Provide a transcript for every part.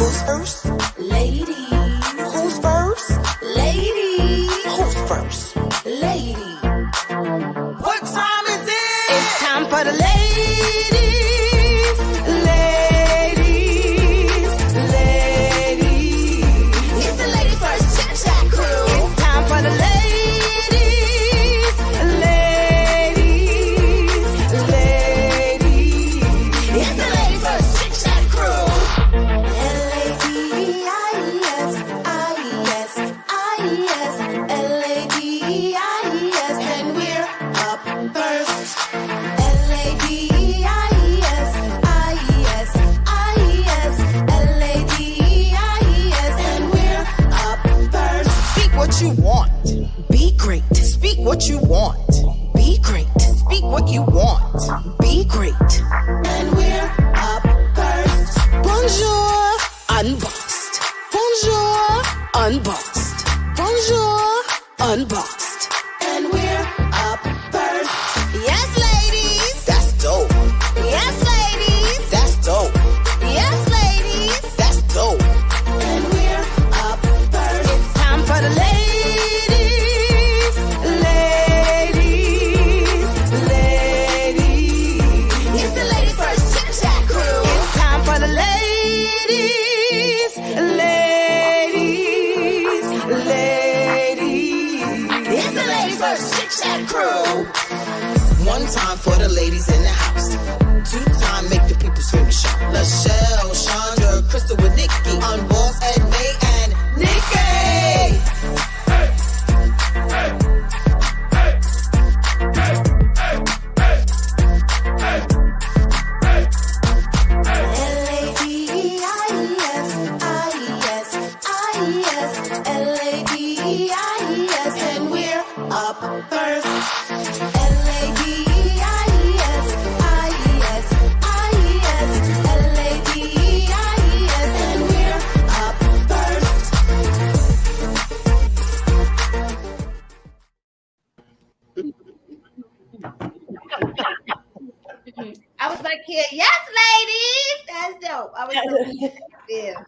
Who's first? Ladies. Who's first? Ladies. Who's first? Ladies. What time is it? It's time for the ladies. Ladies. Ladies. It's the ladies first Chit-Chat crew. It's time for the ladies. You want. Be great. Speak what you want. Be great. Speak what you want. Be great. And we're up first. Bonjour, unboxed. Bonjour, unboxed. Bonjour, unboxed. And we're up first. Yes, ladies. That's dope. Yes, ladies. That's dope. Yes, ladies. That's dope. And we're up first. It's time for the ladies. Chit-Chat crew. One time for the ladies in the house. Two time make the people scream and shout. Lachelle, Chandra, Crystal with Nikki. On Boss, Ed, May, and Nikki. Hey, hey, hey, hey, hey, hey, hey, hey. L-A-D-I-E-S, I-E-S, I-E-S, L-A-D-I-E-S, and we're up first. L-A-D-I-E-S, I-E-S, I-E-S, L-A-D-I-E-S, and we're up first. I was like, here, yes, ladies. That's dope. I was like, yeah.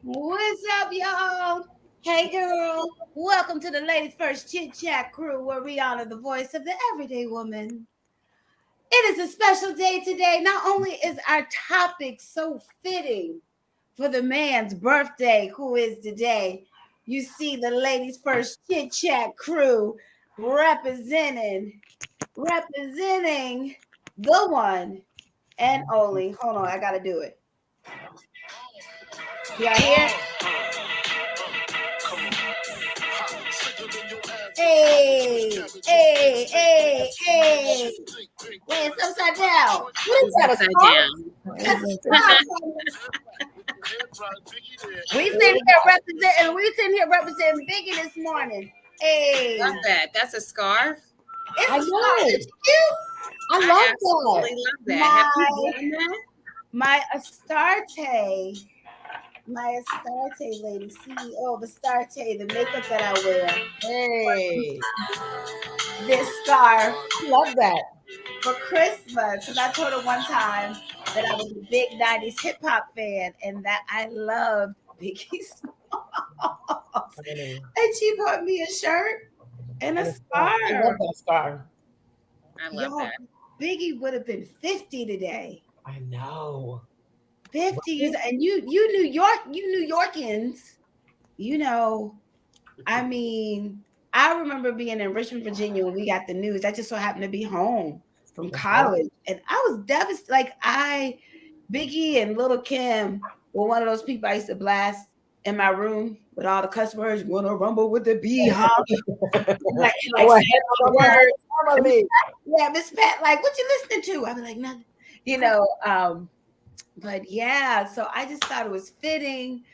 What's up, y'all? Hey, girl. Welcome to the Ladies First Chit-Chat crew, where we honor the voice of the everyday woman. It is a special day today. Not only is our topic so fitting for the man's birthday, who is today, you see the Ladies First Chit-Chat crew representing the one and only. Hold on, I gotta do it. Y'all hear? Hey, hey, hey, hey. Wait, it's upside down. What is that? Upside down. We sitting here representing Biggie this morning. Hey. Love that. That's a scarf. It's a scarf. It's cute. I absolutely love that. Have you done that? My Astarte lady, CEO of Astarte, the makeup that I wear. Hey. This scarf. Love that. For Christmas, because I told her one time that I was a big 90s hip hop fan and that I loved Biggie Smalls. And she bought me a shirt and a scarf. I love that scarf. I love that. Biggie would have been 50 today. I know. 50 years, and you New Yorkers, you know, I mean, I remember being in Richmond, Virginia when we got the news. I just so happened to be home from college, and I was devastated. Like Biggie and Little Kim were one of those people I used to blast in my room with all the cuss words. Wanna rumble with the beehive? Yeah, Miss Pat, like, what you listening to? I'd be like, nothing, you know. But yeah, so I just thought it was fitting.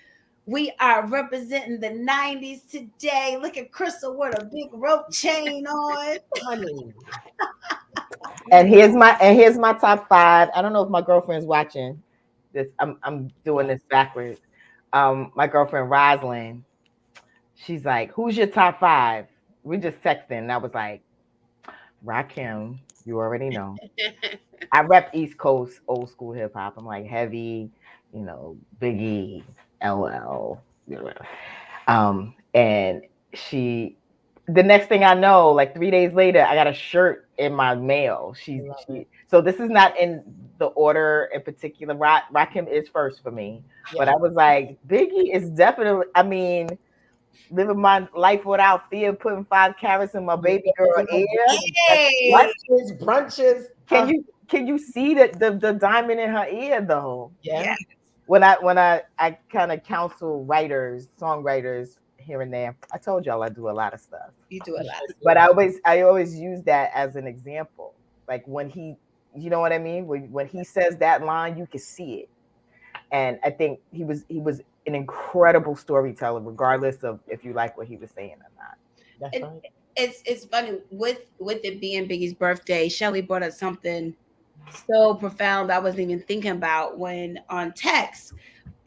We are representing the 90s today. Look at Crystal with a big rope chain on. And here's my top 5. I don't know if my girlfriend's watching this. I'm doing this backwards. My girlfriend Rosalind, she's like, "Who's your top 5?" We just texting, and I was like, Rakim, You already know. I rep East Coast old school hip hop. I'm like heavy, Biggie, LL. And she, the next thing I know, like 3 days later, I got a shirt in my mail. So this is not in the order in particular. Rakim is first for me, but I was like, Biggie is definitely. I mean, living my life without fear, putting 5 carats in my baby girl ear. Hey. Brunches. Can you see the diamond in her ear though? Yeah. When I kind of counsel writers, songwriters here and there. I told y'all I do a lot of stuff. You do a lot. But I always use that as an example. Like when he, you know what I mean? When he says that line, you can see it. And I think he was an incredible storyteller, regardless of if you like what he was saying or not. That's right. It's funny with it being Biggie's birthday. Shelly brought up something so profound I wasn't even thinking about when on text.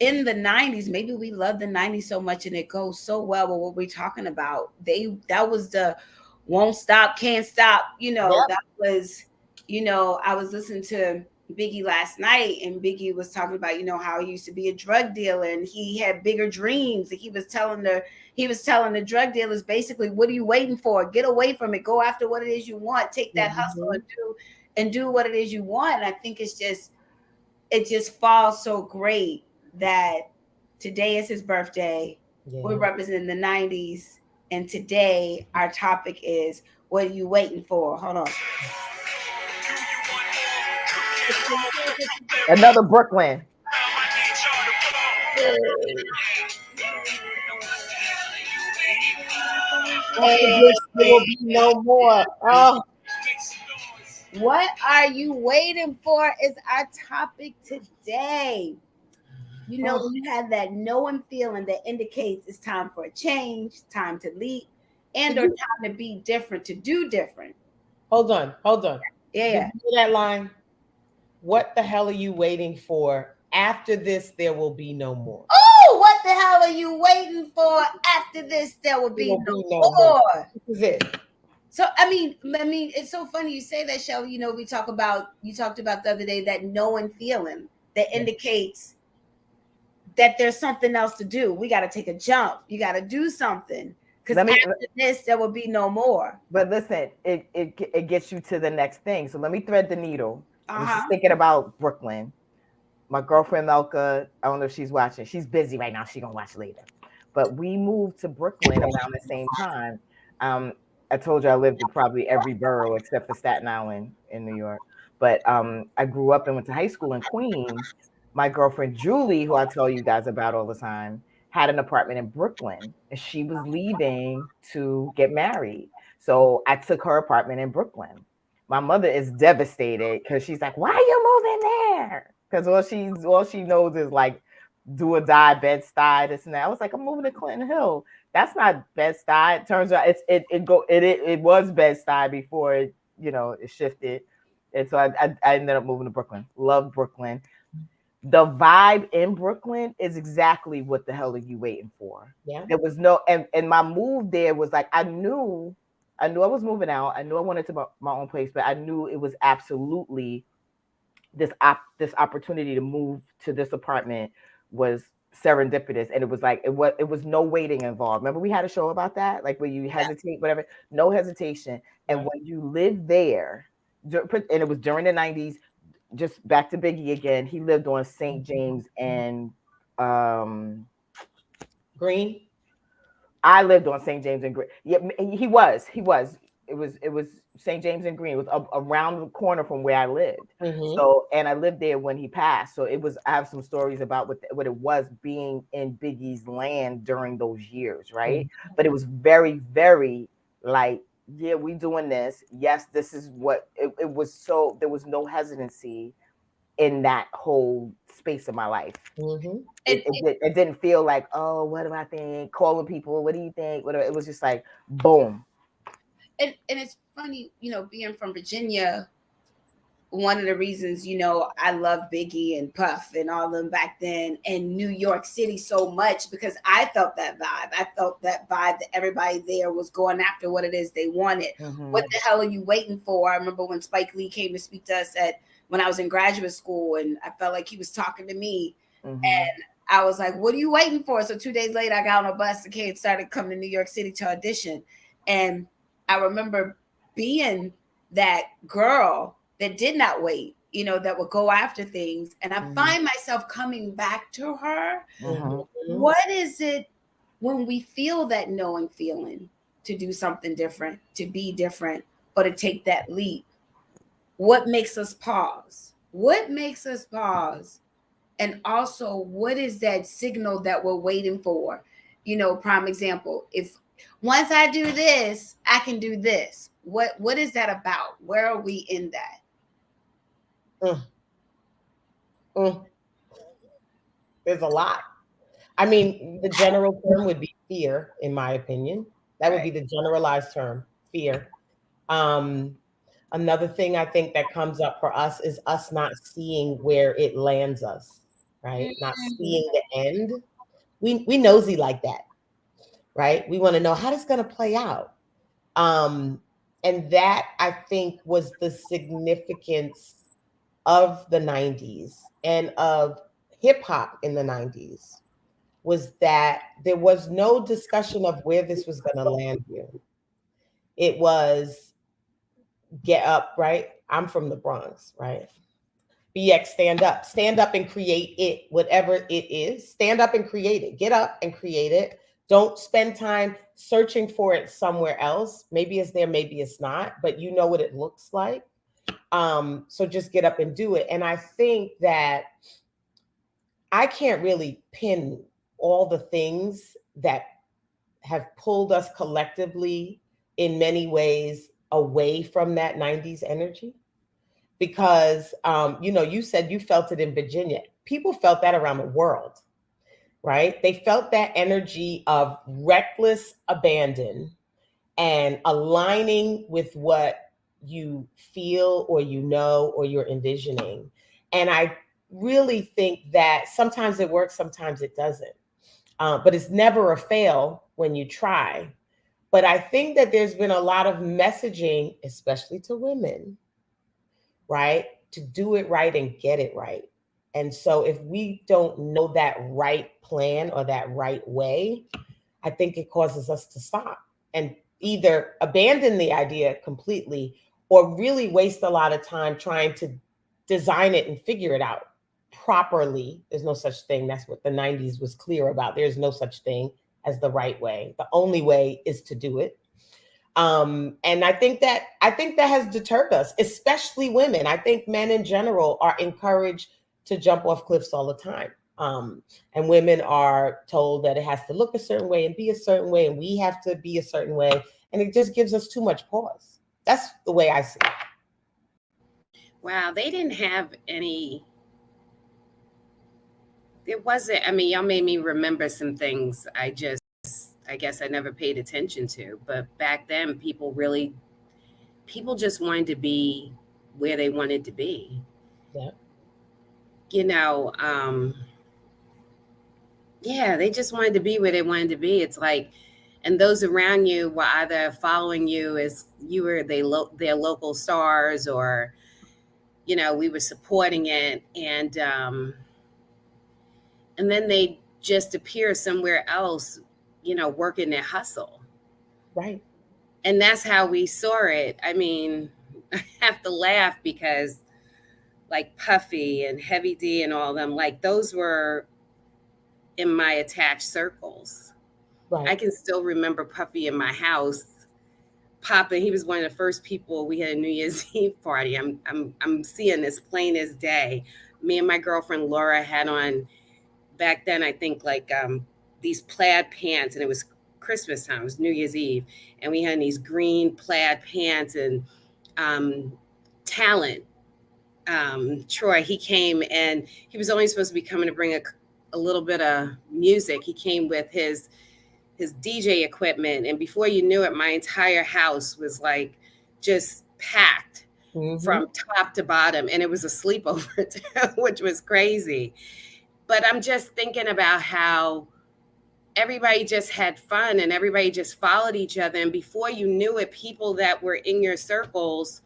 In the 90s, maybe we love the 90s so much and it goes so well with what we're talking about. That was the won't stop, can't stop, that was, I was listening to Biggie last night and Biggie was talking about, how he used to be a drug dealer and he had bigger dreams. And he was telling the drug dealers basically, what are you waiting for? Get away from it. Go after what it is you want. Take that hustle and do what it is you want. And I think it just falls so great that today is his birthday. Yeah. We're representing the 90s. And today our topic is, what are you waiting for? Hold on. Another Brooklyn. There will be no more. Oh. What are you waiting for is our topic today. You have that knowing feeling that indicates it's time for a change, time to leap, and or time to be different, to do different. Hold on. Yeah. Did you hear that line? What the hell are you waiting for? After this, there will be no more. Oh, what the hell are you waiting for? After this, there will be no more. This is it. So I mean, it's so funny you say that, Shelly. You talked about the other day that knowing feeling that indicates that there's something else to do. We got to take a jump. You got to do something because after this, there will be no more. But listen, it gets you to the next thing. So let me thread the needle. I was just thinking about Brooklyn. My girlfriend Melka, I don't know if she's watching. She's busy right now. She's gonna watch later. But we moved to Brooklyn around the same time. I told you I lived in probably every borough except for Staten Island in New York. But I grew up and went to high school in Queens. My girlfriend Julie, who I tell you guys about all the time, had an apartment in Brooklyn, and she was leaving to get married. So I took her apartment in Brooklyn. My mother is devastated because she's like, "Why are you moving there?" Because all she knows is like do or die, Bed-Stuy, this and that. I was like, I'm moving to Clinton Hill. That's not Bed-Stuy. It turns out it was Bed-Stuy before it shifted. And so I ended up moving to Brooklyn. Love Brooklyn. The vibe in Brooklyn is exactly what the hell are you waiting for? Yeah. There was no and my move there was like I knew I was moving out. I knew I wanted to my own place, but I knew it was absolutely this opportunity to move to this apartment was serendipitous, and it was like it was no waiting involved. Remember we had a show about that, like where you hesitate, whatever, no hesitation. And when you live there, and it was during the 90s, just back to Biggie again, he lived on St. James and Green. I lived on St. James and Green. Yeah, he was. It was St. James and Green. It was around the corner from where I lived. Mm-hmm. So, and I lived there when he passed. So I have some stories about what it was being in Biggie's land during those years, right? Mm-hmm. But it was very, very like, yeah, we doing this. Yes, this is what it was. So there was no hesitancy in that whole space of my life. Mm-hmm. It didn't feel like, oh, what do I think? Calling people, what do you think? Whatever. It was just like, boom. And it's funny, being from Virginia, one of the reasons, you know, I love Biggie and Puff and all of them back then, and New York City so much, because I felt that vibe. I felt that vibe that everybody there was going after what it is they wanted. What the hell are you waiting for? I remember when Spike Lee came to speak to us when I was in graduate school, and I felt like he was talking to me. And I was like, what are you waiting for? So 2 days later, I got on a bus and came, started coming to New York City to audition. And I remember being that girl that did not wait, you know, that would go after things. And I find myself coming back to her. What is it when we feel that knowing feeling to do something different, to be different, or to take that leap? What makes us pause? What makes us pause? And also, what is that signal that we're waiting for? You know, prime example, if once I do this, I can do this. What is that about? Where are we in that? There's a lot. I mean, the general term would be fear, in my opinion. That would be the generalized term, fear. Another thing I think that comes up for us is us not seeing where it lands us, right? Not seeing the end. We nosy like that, right? We want to know how this going to play out. And that, I think, was the significance of the 90s and of hip hop in the 90s, was that there was no discussion of where this was going to land you. It was get up, right? I'm from the Bronx, right? BX, stand up and create it, whatever it is. Stand up and create it. Get up and create it. Don't spend time searching for it somewhere else. Maybe it's there, maybe it's not, but you know what it looks like. So just get up and do it. And I think that I can't really pin all the things that have pulled us collectively in many ways away from that 90s energy. Because, you know, you said you felt it in Virginia. People felt that around the world, right? They felt that energy of reckless abandon and aligning with what you feel or you know or you're envisioning. And I really think that sometimes it works, sometimes it doesn't. But it's never a fail when you try. But I think that there's been a lot of messaging, especially to women, right? To do it right and get it right. And so if we don't know that right plan or that right way, I think it causes us to stop and either abandon the idea completely or really waste a lot of time trying to design it and figure it out properly. There's no such thing. That's what the 90s was clear about. There's no such thing as the right way. The only way is to do it. And I think that has deterred us, especially women. I think men in general are encouraged to jump off cliffs all the time. And women are told that it has to look a certain way and be a certain way, and we have to be a certain way. And it just gives us too much pause. That's the way I see it. Wow, they didn't have any. It wasn't, I mean, y'all made me remember some things I guess I never paid attention to. But back then, people just wanted to be where they wanted to be. Yeah. You know, yeah, they just wanted to be where they wanted to be. It's like, and those around you were either following you as you were their local stars, or, you know, we were supporting it. And then they just appear somewhere else, you know, working their hustle. Right. And that's how we saw it. I mean, I have to laugh because like Puffy and Heavy D and all them, like those were in my attached circles. Right. I can still remember Puffy in my house popping. He was one of the first people. We had a New Year's Eve party. I'm seeing this plain as day. Me and my girlfriend Laura had on back then, I think, like these plaid pants, and it was Christmas time. It was New Year's Eve, and we had these green plaid pants. And Talent, Troy, he came, and he was only supposed to be coming to bring a little bit of music. He came with his DJ equipment, and before you knew it, my entire house was like just packed from top to bottom, and it was a sleepover too, which was crazy. But I'm just thinking about how everybody just had fun and everybody just followed each other, and before you knew it, people that were in your circles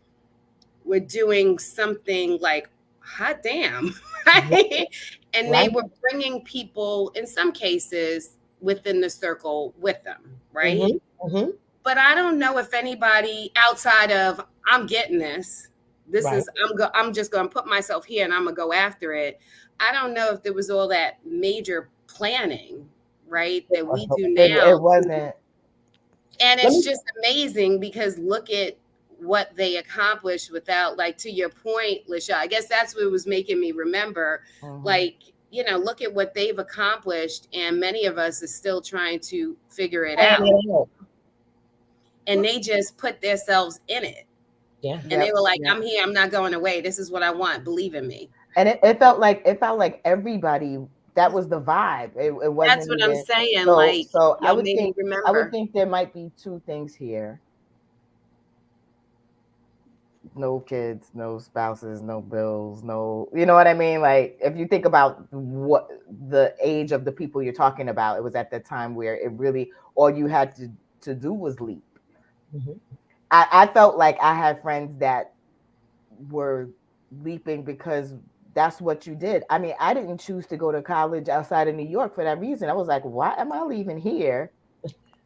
were doing something like hot damn, right? And they were bringing people in some cases within the circle with them, right? But I don't know if anybody outside of I'm getting this. This is I'm just going to put myself here and I'm going to go after it. I don't know if there was all that major planning, right, that we do now. It wasn't. And it's just amazing because look at what they accomplished without, like, to your point, Lisha, I guess that's what was making me remember, like, you know, look at what they've accomplished, and many of us are still trying to figure it out. And they just put themselves in it. Yeah. And they were like, I'm here, I'm not going away. This is what I want. Believe in me. And it felt like everybody, that was the vibe. It wasn't. That's what I'm saying. So, like, so I would think there might be two things here. No kids, no spouses, no bills, no, you know what I mean? Like, if you think about what the age of the people you're talking about, it was at the time where it really, all you had to do was leap. I felt like I had friends that were leaping because that's what you did. I mean, I didn't choose to go to college outside of New York for that reason. I was like, why am I leaving here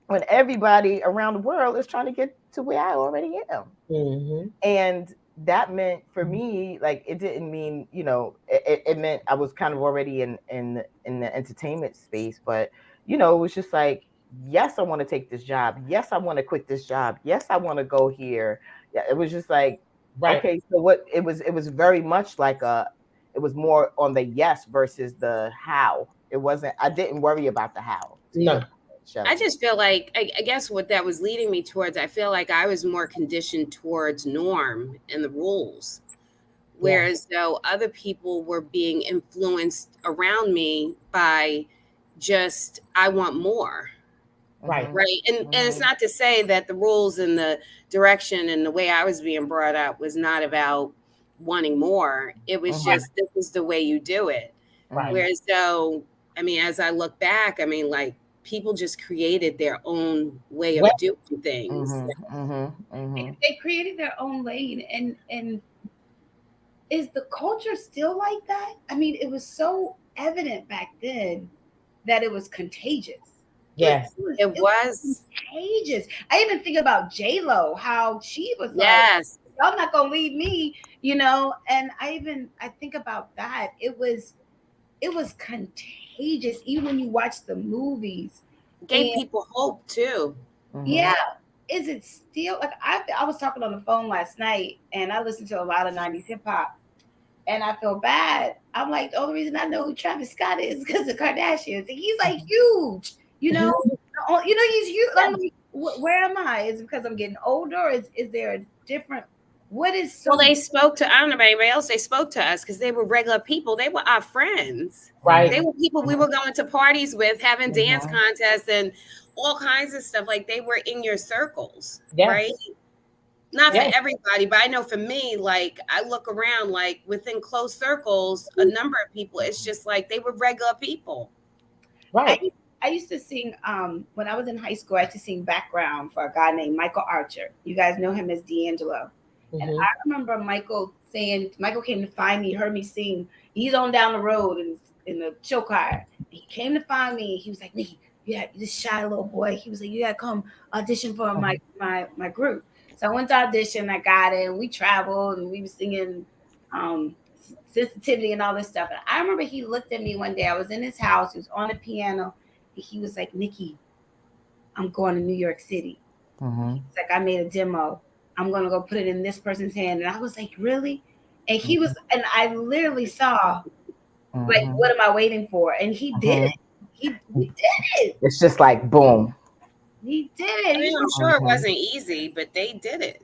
when everybody around the world is trying to get to where I already am? And that meant for me, like, it didn't mean, you know, it meant I was kind of already in the entertainment space, but, you know, it was just like, yes, I want to take this job. Yes, I want to quit this job. Yes, I want to go here. Yeah, it was just like, okay, so what it was very much like it was more on the yes versus the how. It wasn't, I didn't worry about the how. No. I just feel like, I guess what that was leading me towards, I feel like I was more conditioned towards norm and the rules. Whereas though other people were being influenced around me by just, I want more. Right. And it's not to say that the rules and the direction and the way I was being brought up was not about wanting more. It was just, this is the way you do it. Whereas though, I mean, as I look back, I mean, like, people just created their own way of doing things. They created their own lane, and is the culture still like that? I mean, it was so evident back then that it was contagious. Yes, it was contagious. I even think about J-Lo, how she was like, y'all not gonna leave me, you know. And I think about that. It was contagious. Even when you watch the movies, gave people hope too. Yeah. Is it still like, I was talking on the phone last night, and I listened to a lot of 90s hip hop, and I feel bad. I'm like, the only reason I know who Travis Scott is because of Kardashians. He's like huge, you know. He's huge. I'm like, where am I? Is it because I'm getting older? Or is there a different? What is so? Well, they spoke to, I don't know about anybody else. They spoke to us because they were regular people. They were our friends. Right. They were people we were going to parties with, having dance contests and all kinds of stuff. Like, they were in your circles, right? Not for everybody, but I know for me, like, I look around, like, within close circles, a number of people, it's just like they were regular people. Right. I used to sing, when I was in high school, I used to sing background for a guy named Michael Archer. You guys know him as D'Angelo. And I remember Michael saying, Michael came to find me, heard me sing. He's on down the road in the show car. He came to find me. He was like, Nikki, yeah, this shy little boy. He was like, you gotta come audition for my group. So I went to audition. I got it. We traveled and we were singing Sensitivity and all this stuff. And I remember he looked at me one day. I was in his house. He was on the piano. And he was like, Nikki, I'm going to New York City. He's like, I made a demo. I'm going to go put it in this person's hand. And I was like, really? And he was, and I literally saw, like, what am I waiting for? And he did it. He did it. It's just like, boom. He did it. I mean, I'm sure it wasn't easy, but they did it.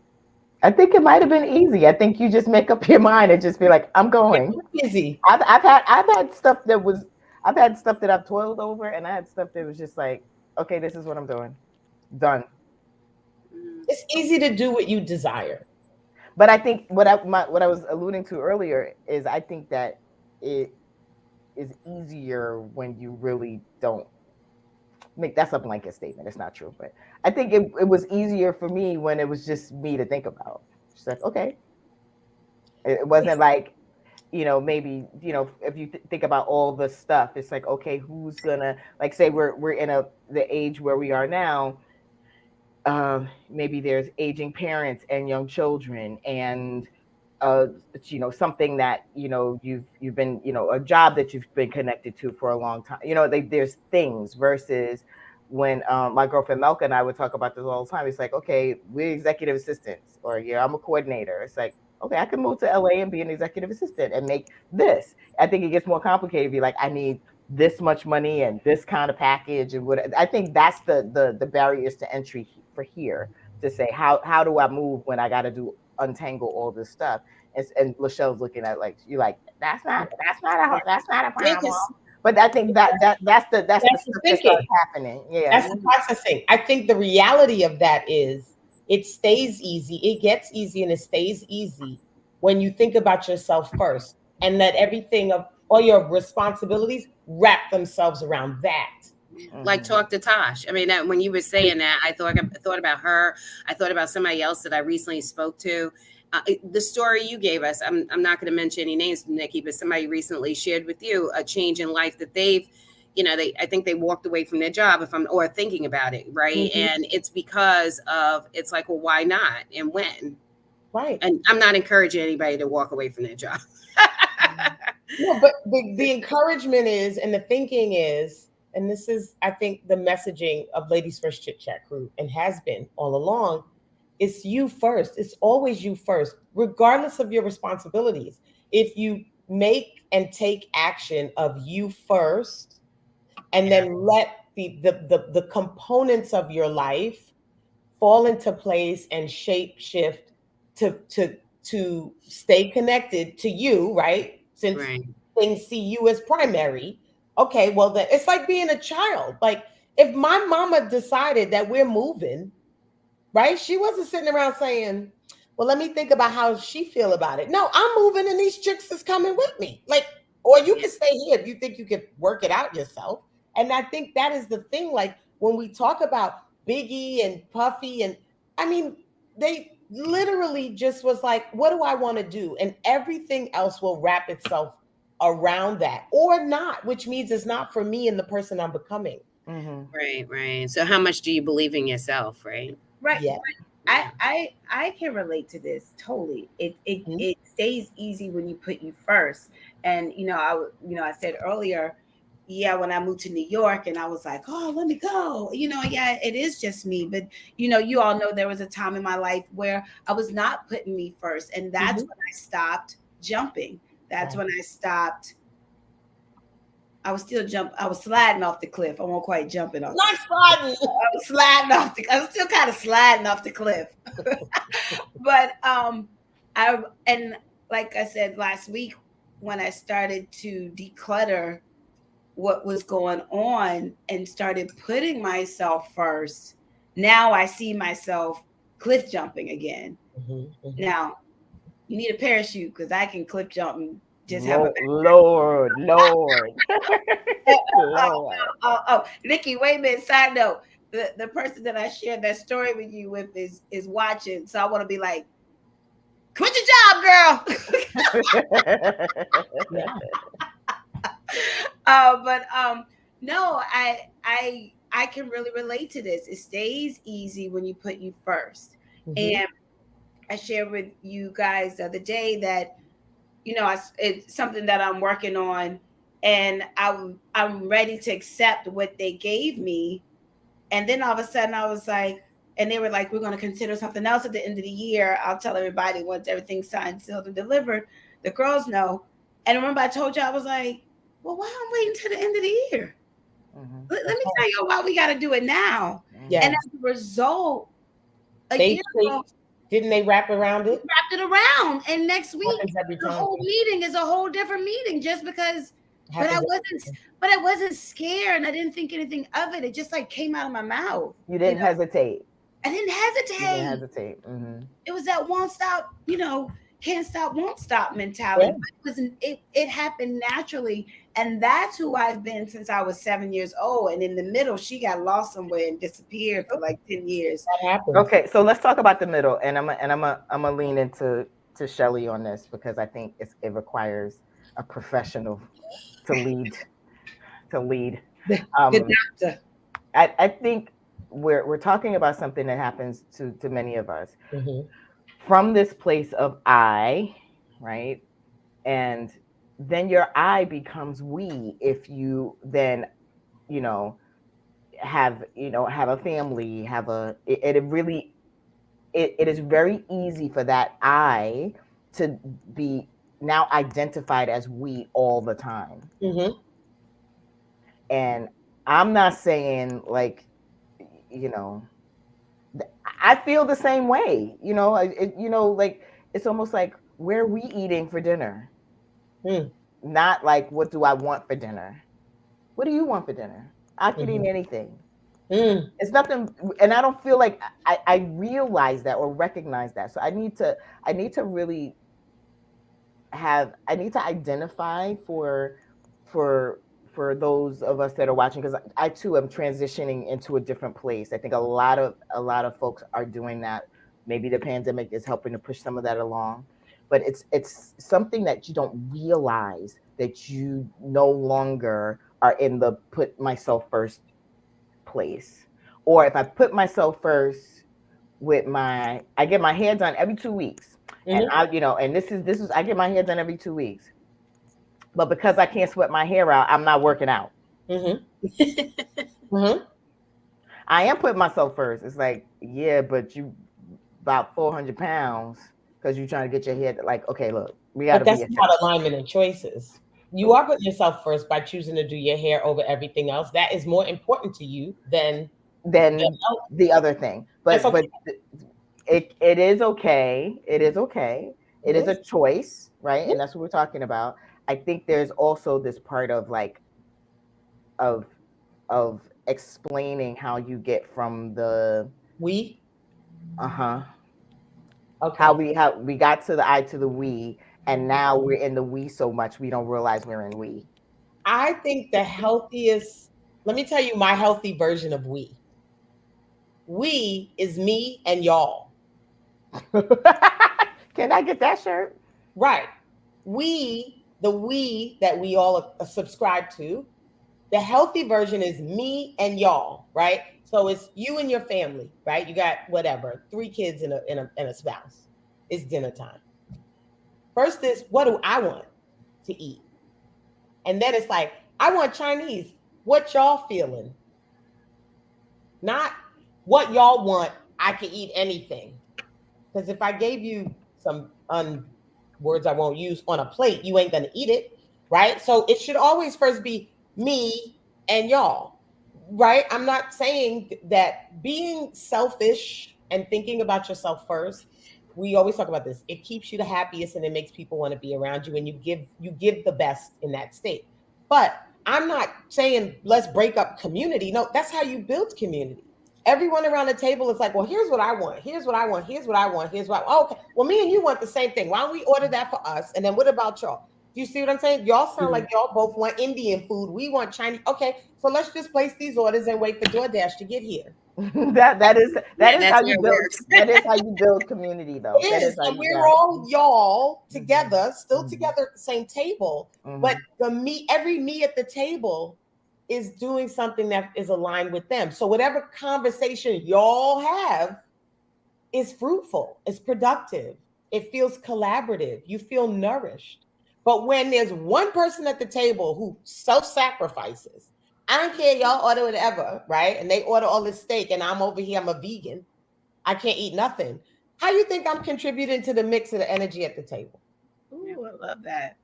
I think it might have been easy. I think you just make up your mind and just be like, I'm going. Easy. I've had stuff that I've toiled over, and I had stuff that was just like, okay, this is what I'm doing. Done. It's easy to do what you desire. But I think what I was alluding to earlier is I think that it is easier when you really don't make that's a blanket statement. It's not true, but I think it was easier for me when it was just me to think about. Just like, okay, it wasn't like, maybe, if you think about all the stuff, it's like, okay, who's gonna, like, say we're in the age where we are now. Maybe there's aging parents and young children, and uh something that you've been, a job that you've been connected to for a long time. There's things versus when my girlfriend Melka and I would talk about this all the time. It's like, okay, we're executive assistants, or yeah, I'm a coordinator. It's like, okay, I can move to LA and be an executive assistant and make this. I think it gets more complicated. Be like, I need this much money and this kind of package, and what I think that's the barriers to entry for here, to say how do I move when I got to do untangle all this stuff. And Lachelle's looking at, like, you like, that's not a Yeah, problem. But I think that's the stuff that thinking. starts happening. Yeah. That's the processing. I think the reality of that is it stays easy. It gets easy and it stays easy when you think about yourself first, and let everything of all your responsibilities wrap themselves around that. Like, talk to Tosh. I mean, when you were saying that, I thought about her. I thought about somebody else that I recently spoke to. The story you gave us, I'm not going to mention any names, Nikki, but somebody recently shared with you a change in life that they've, I think they walked away from their job, or thinking about it, right? Mm-hmm. And it's because of, it's like, well, why not and when? Right. And I'm not encouraging anybody to walk away from their job. No, but the encouragement is, and the thinking is, and this is, I think, the messaging of Ladies First Chit-Chat crew, and has been all along, it's you first. It's always you first, regardless of your responsibilities. If you make and take action of you first, and then let the components of your life fall into place and shape shift to stay connected to you, right? Since Right. things see you as primary. Okay, well then it's like being a child. Like, if my mama decided that we're moving, right? She wasn't sitting around saying, well, let me think about how she feel about it. No, I'm moving and these chicks is coming with me. Like, or you can stay here if you think you could work it out yourself. And I think that is the thing. Like, when we talk about Biggie and Puffy, and I mean, they literally just was like, what do I want to do? And everything else will wrap itself around that, or not, which means it's not for me and the person I'm becoming. Mm-hmm. Right. So how much do you believe in yourself, right? Right. Yeah. I can relate to this totally. It stays easy when you put you first. And I said earlier, yeah, when I moved to New York and I was like, oh, let me go. Yeah, it is just me. But you all know there was a time in my life where I was not putting me first. And that's when I stopped jumping. That's when I stopped. I was sliding off the cliff. I won't quite jumping off. Not sliding. I was sliding off I was still kind of sliding off the cliff. But and like I said last week, when I started to declutter what was going on and started putting myself first, now I see myself cliff jumping again. Now, you need a parachute, because I can cliff jump and just have a Lord. Nikki, wait a minute. Side note: the person that I shared that story with you with is watching, so I want to be like, quit your job, girl. But no, I can really relate to this. It stays easy when you put you 1st. And I shared with you guys the other day that it's something that I'm working on, and I'm ready to accept what they gave me. And then all of a sudden I was like, and they were like, we're going to consider something else at the end of the year. I'll tell everybody once everything's signed, sealed, and delivered. The girls know. And remember I told you, I was like, well, why am I waiting till the end of the year? Let me tell you why we got to do it now. Yeah. And as a result, year ago, didn't they wrap around it? Wrapped it around, and next week the whole meeting is a whole different meeting, just because. But I wasn't scared, and I didn't think anything of it. It just like came out of my mouth. You didn't hesitate. I didn't You didn't hesitate. hesitate. It was that won't stop, can't stop, won't stop Yeah. mentality. But it happened naturally. And that's who I've been since I was 7 years old. And in the middle, she got lost somewhere and disappeared for like 10 years. That happens. Okay, so let's talk about the middle, and I'm gonna lean into to Shelly on this because I think it requires a professional to lead to lead. The Um, doctor. I think we're talking about something that happens to many of us Mm-hmm. from this place of I, right? And then your I becomes we if you then, you know, have a family, it really it is very easy for that I to be now identified as we all the time. Mm-hmm. And I'm not saying like, you know, I feel the same way. Like it's almost like where are we eating for dinner? Mm. Not like what do I want for dinner? What do you want for dinner? I could eat Mm-hmm. anything. Mm. It's nothing, and I don't feel like I realize that or recognize that. So I need to really I need to identify for for those of us that are watching, because I too am transitioning into a different place. I think a lot of folks are doing that. Maybe the pandemic is helping to push some of that along, but it's something that you don't realize that you no longer are in the put myself first place. Or if I put myself first I get my hair done every 2 weeks. And Mm-hmm. and this is I get my hair done every 2 weeks. But because I can't sweat my hair out, I'm not working out. Mm-hmm. Mm-hmm. I am putting myself first. It's like, yeah, but you about 400 pounds because you're trying to get your hair like, okay, look, we But gotta be that's a about alignment and choices. You are putting yourself first by choosing to do your hair over everything else. That is more important to you than the than health. the other thing. That's But okay. it is okay. It is okay. It It is a is. choice, right? Yeah. And that's what we're talking about. I think there's also this part of like of of explaining how you get from the We. uh-huh Okay. how we got to the I to the we, and now we're in the we so much we don't realize we're in we. I think the healthiest, let me tell you my healthy version of we. We is me and y'all. Can I get that shirt? Right. The we that we all subscribe to, the healthy version is me and y'all, right? So it's you and your family, right? You got whatever, 3 kids and a spouse. It's dinner time. First is what do I want to eat? And then it's like, I want Chinese. What y'all feeling? Not what y'all want. I can eat anything. Because if I gave you some words I won't use on a plate, you ain't gonna eat it, right? So it should always first be me and y'all, right? I'm not saying that being selfish and thinking about yourself first. We always talk about this. It keeps you the happiest and it makes people want to be around you, and you give the best in that state. But I'm not saying let's break up community. No, that's how you build community. Everyone around the table is like, well, here's what I want. Here's what I want. Here's what I want. Here's what. Oh, okay. Well, me and you want the same thing. Why don't we order that for us? And then what about y'all? Do you see what I'm saying? Y'all sound like y'all both want Indian food. We want Chinese. Okay, so let's just place these orders and wait for DoorDash to get here. that is That's how where you it build works. that is how you build community though. It That is, is how and you we're got all y'all it. together, still Mhm. together at the same table. Mhm. But every me at the table is doing something that is aligned with them. So whatever conversation y'all have is fruitful, it's productive, it feels collaborative, you feel nourished. But when there's one person at the table who self-sacrifices, I don't care, y'all order whatever, right? And they order all this steak, and I'm over here, I'm a vegan, I can't eat nothing. How you think I'm contributing to the mix of the energy at the table? Yeah. Ooh, I love that.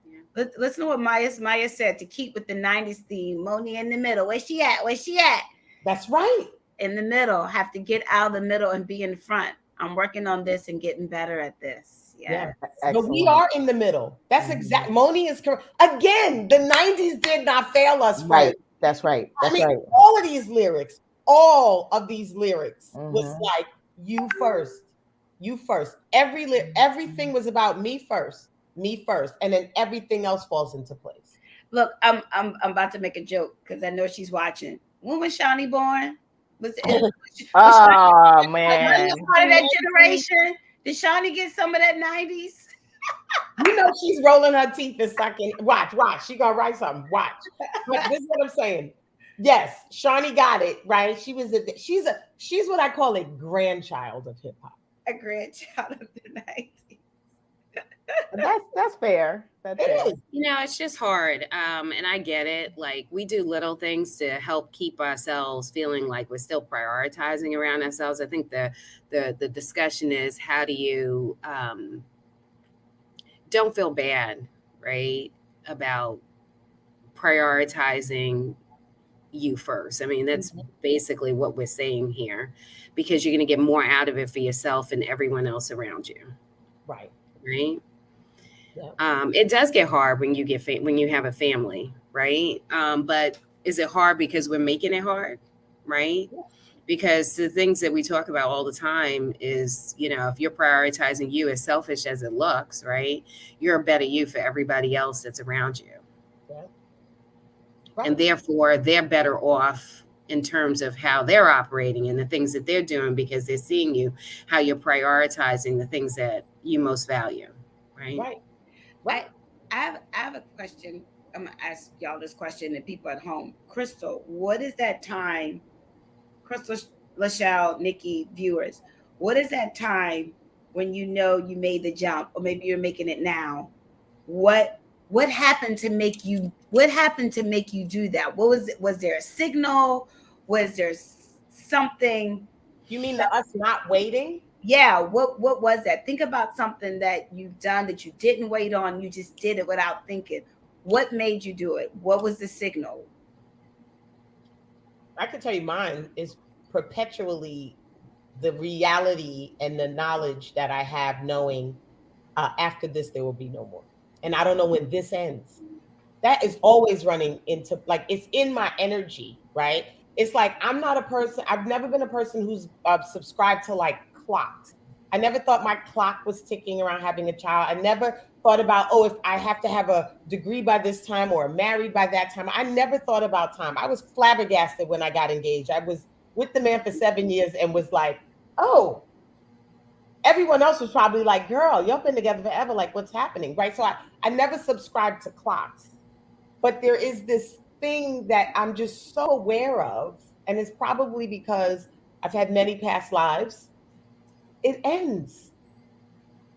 Yeah. Listen to what Maya said to keep with the 90s theme. Moni in the middle. Where's she at? Where's she at? That's right. In the middle. Have to get out of the middle and be in front. I'm working on this and getting better at this. Yeah. Yes. But we Excellent. are in the middle. That's Mhm. exact. Moni is correct. Again, the 90s did not fail us, Right. friends. That's right. I That's mean, right. all of these lyrics. all of these lyrics was like, you first, you first. Everything was about me first, and then everything else falls into place. Look, I'm about to make a joke because I know she's watching. When was Shawnee born? Was Oh Shawnee man. part of that generation? Did Shawnee get some of that 90s? You know she's rolling her teeth and sucking. Watch. She gonna write something. Watch. But this is what I'm saying. Yes, Shawnee got it right. She's what I call a grandchild of hip hop. A grandchild of the 90s. That's fair. That's It fair. is. It's just hard. And I get it. Like we do little things to help keep ourselves feeling like we're still prioritizing around ourselves. I think the discussion is how do you don't feel bad, right? About prioritizing you first. I mean, that's basically what we're saying here, because you're going to get more out of it for yourself and everyone else around you, Right. right? Yeah. It does get hard when you when you have a family, right? But is it hard because we're making it hard, right? Because the things that we talk about all the time is, if you're prioritizing you, as selfish as it looks, right? You're a better you for everybody else that's around you. Yeah. Right. And therefore they're better off in terms of how they're operating and the things that they're doing, because they're seeing you, how you're prioritizing the things that you most value, right? Right. Right. I have a question. I'm gonna ask y'all this question and people at home. Crystal, what is that time? Crystal, Lachelle, Nikki, viewers, what is that time when you know you made the jump, or maybe you're making it now? What happened to make you? What happened to make you do that? What was it? Was there a signal? Was there something? You mean the us not waiting? Yeah, what was that? Think about something that you've done that you didn't wait on, you just did it without thinking. What made you do it? What was the signal? I can tell you mine is perpetually the reality and the knowledge that I have, knowing after this there will be no more. And I don't know when this ends. That is always running into, like, it's in my energy, right? It's like I'm not a person, I've never been a person who's subscribed to like clocks. I never thought my clock was ticking around having a child. I never thought about, oh, if I have to have a degree by this time or married by that time. I never thought about time. I was flabbergasted when I got engaged. I was with the man for 7 years and was like, oh, everyone else was probably like, girl, y'all been together forever. Like, what's happening? Right. So I never subscribed to clocks. But there is this thing that I'm just so aware of. And it's probably because I've had many past lives. It ends.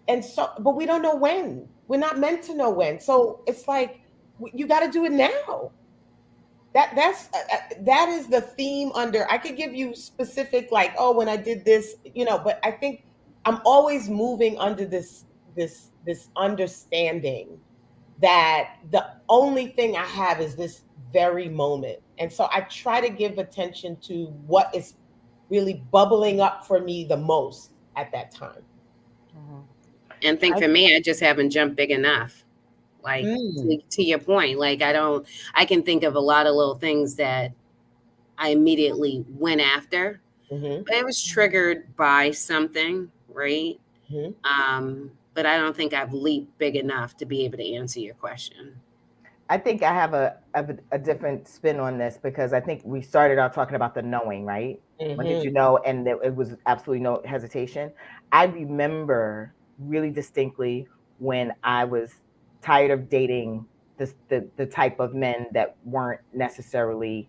And so, but we don't know when. We're not meant to know when. So it's like, you got to do it now. That is the theme under. I could give you specific, like, oh, when I did this, but I think I'm always moving under this understanding that the only thing I have is this very moment. And so I try to give attention to what is really bubbling up for me the most at that time. And think for me, I just haven't jumped big enough. Like to your point, like I can think of a lot of little things that I immediately went after, but it was triggered by something, right? But I don't think I've leaped big enough to be able to answer your question. I think I have a different spin on this, because I think we started out talking about the knowing, right? When did you know? And it was absolutely no hesitation. I remember really distinctly when I was tired of dating the type of men that weren't necessarily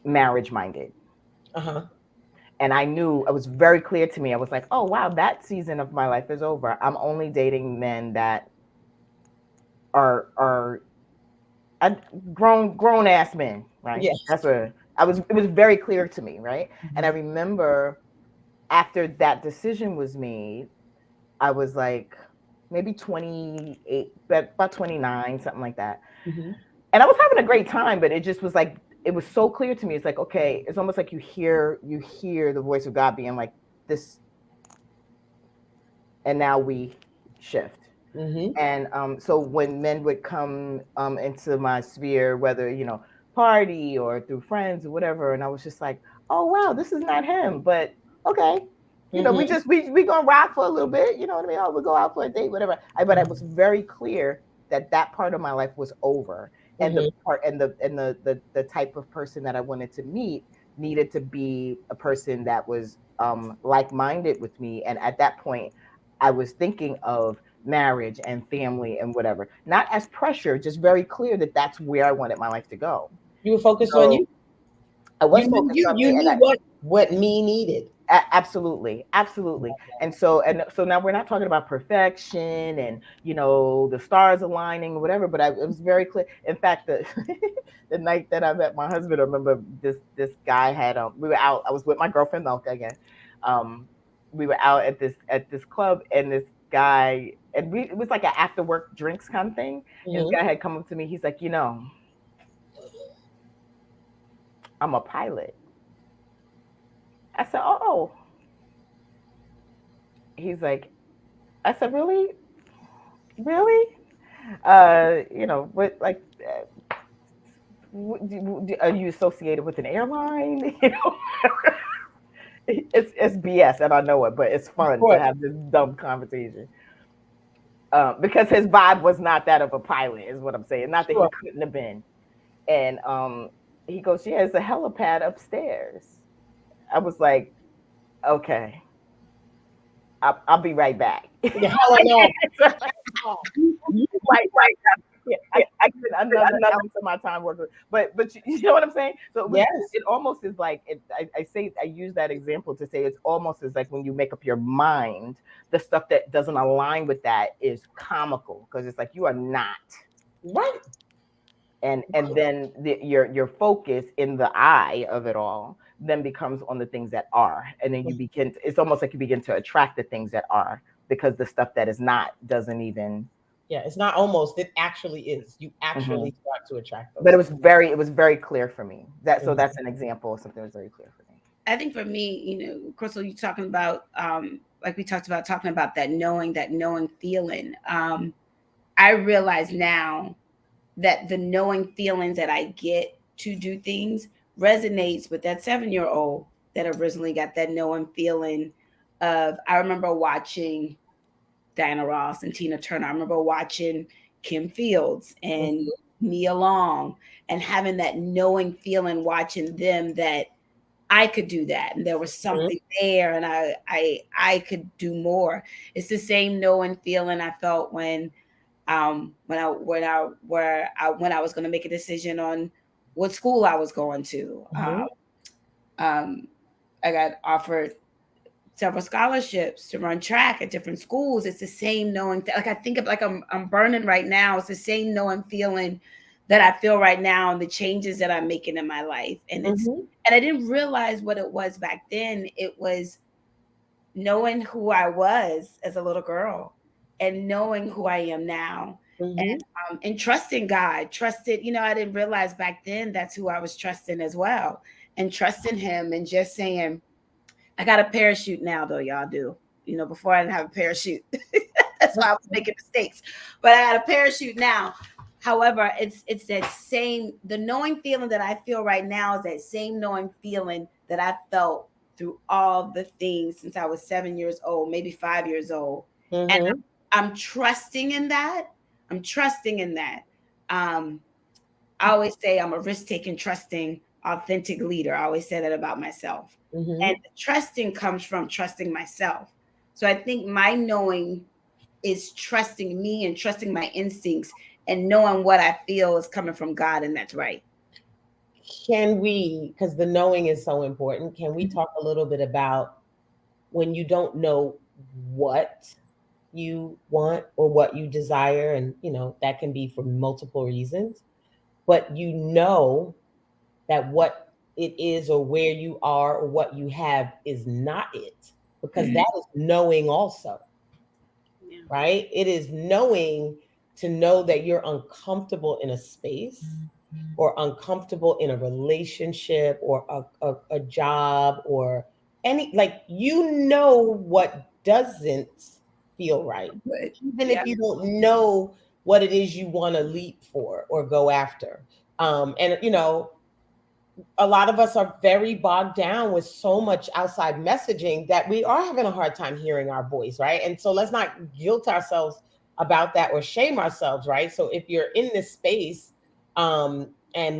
marriage minded. And I knew, it was very clear to me. I was like, oh, wow, that season of my life is over. I'm only dating men that are grown ass men, right? Yes. That's what it was very clear to me, right? And I remember after that decision was made, I was like maybe 28, but about 29, something like that. And I was having a great time, but it just was like, it was so clear to me. It's like, okay, it's almost like you hear the voice of God being like, this, and now we shift. And so when men would come into my sphere, whether party or through friends or whatever, and I was just like, oh wow, this is not him, but okay. You know, we Mm-hmm. just we gonna rock for a little bit, you know what I mean? Oh, we go out for a date, whatever. But I was very clear that that part of my life was over, and the Mm-hmm. part and the type of person that I wanted to meet needed to be a person that was like-minded with me. And at that point, I was thinking of marriage and family and whatever, not as pressure, just very clear that that's where I wanted my life to go. You were focused on So you. I You was knew focused on you me, and knew what me needed. absolutely, absolutely. And so now we're not talking about perfection and the stars aligning or whatever, but it was very clear. In fact, the the night that I met my husband, I remember this guy had we were out. I was with my girlfriend Melka again. Um, we were out at this club, and this guy, and it was like an after work drinks kind of thing. And this Mm-hmm. guy had come up to me. He's like, I'm a pilot. I said, oh. He's like, I said, really? Really? What, like, are you associated with an airline? It's BS, and I know it, but it's Of fun to course. have this dumb conversation. Because his vibe was not that of a pilot, is what I'm saying. Not that he Sure. couldn't have been. And he goes, yeah, it's a helipad upstairs. I was like, okay, I'll be right back. Yeah, how I know. Right. Yeah, I get another ounce of my time working, but you know what I'm saying. So Yes. it almost is like I use that example to say it's almost as like when you make up your mind, the stuff that doesn't align with that is comical because it's like you are not, Right. and then your focus in the eye of it all then becomes on the things that are, and then it's almost like you begin to attract the things that are because the stuff that is not doesn't even. Yeah, it's not almost, it actually is. You Mhm. actually start to attract But those things. it was very clear for me. So Mhm. that's an example of something that was very clear for me. I think for me, Crystal, you talking about like we talked about talking about that knowing feeling. I realize now that the knowing feelings that I get to do things resonates with that 7-year old that originally got that knowing feeling of. I remember watching Diana Ross and Tina Turner. I remember watching Kim Fields and Mhm. Nia Long and having that knowing feeling watching them that I could do that and there was Mhm. something there and I could do more. It's the same knowing feeling I felt when I was going to make a decision on what school I was going to. Mhm. Um, I got offered several scholarships to run track at different schools. It's the same knowing, like I think of like I'm burning right now. It's the same knowing feeling that I feel right now and the changes that I'm making in my life. Mhm. And I didn't realize what it was back then. It was knowing who I was as a little girl and knowing who I am now. Mhm. And trusting God, I didn't realize back then that's who I was trusting as well. And trusting him and just saying, I got a parachute now, though, y'all do. Before I didn't have a parachute. That's why I was making mistakes. But I got a parachute now. However, it's that same the knowing feeling that I feel right now is that same knowing feeling that I felt through all the things since I was 7 years old, maybe 5 years old. And Mhm. I'm trusting in that. I'm trusting in that. Um, I always say I'm a risk-taking, trusting, authentic leader. I always say that about myself. And Mhm. the trusting comes from trusting myself. So I think my knowing is trusting me and trusting my instincts and knowing what I feel is coming from God and that's right. Can we, because the knowing is so important, can we talk a little bit about when you don't know what you want or what you desire? And, that can be for multiple reasons, but that what it is or where you are or what you have is not it, because Mhm. that is knowing also, Yeah. right? It is knowing to know that you're uncomfortable in a space or uncomfortable in a relationship or a job or like what doesn't feel right, But even if yeah. you don't know what it is you want to leap for or go after. And a lot of us are very bogged down with so much outside messaging that we are having a hard time hearing our voice, right? And so let's not guilt ourselves about that or shame ourselves, right? So if you're in this space and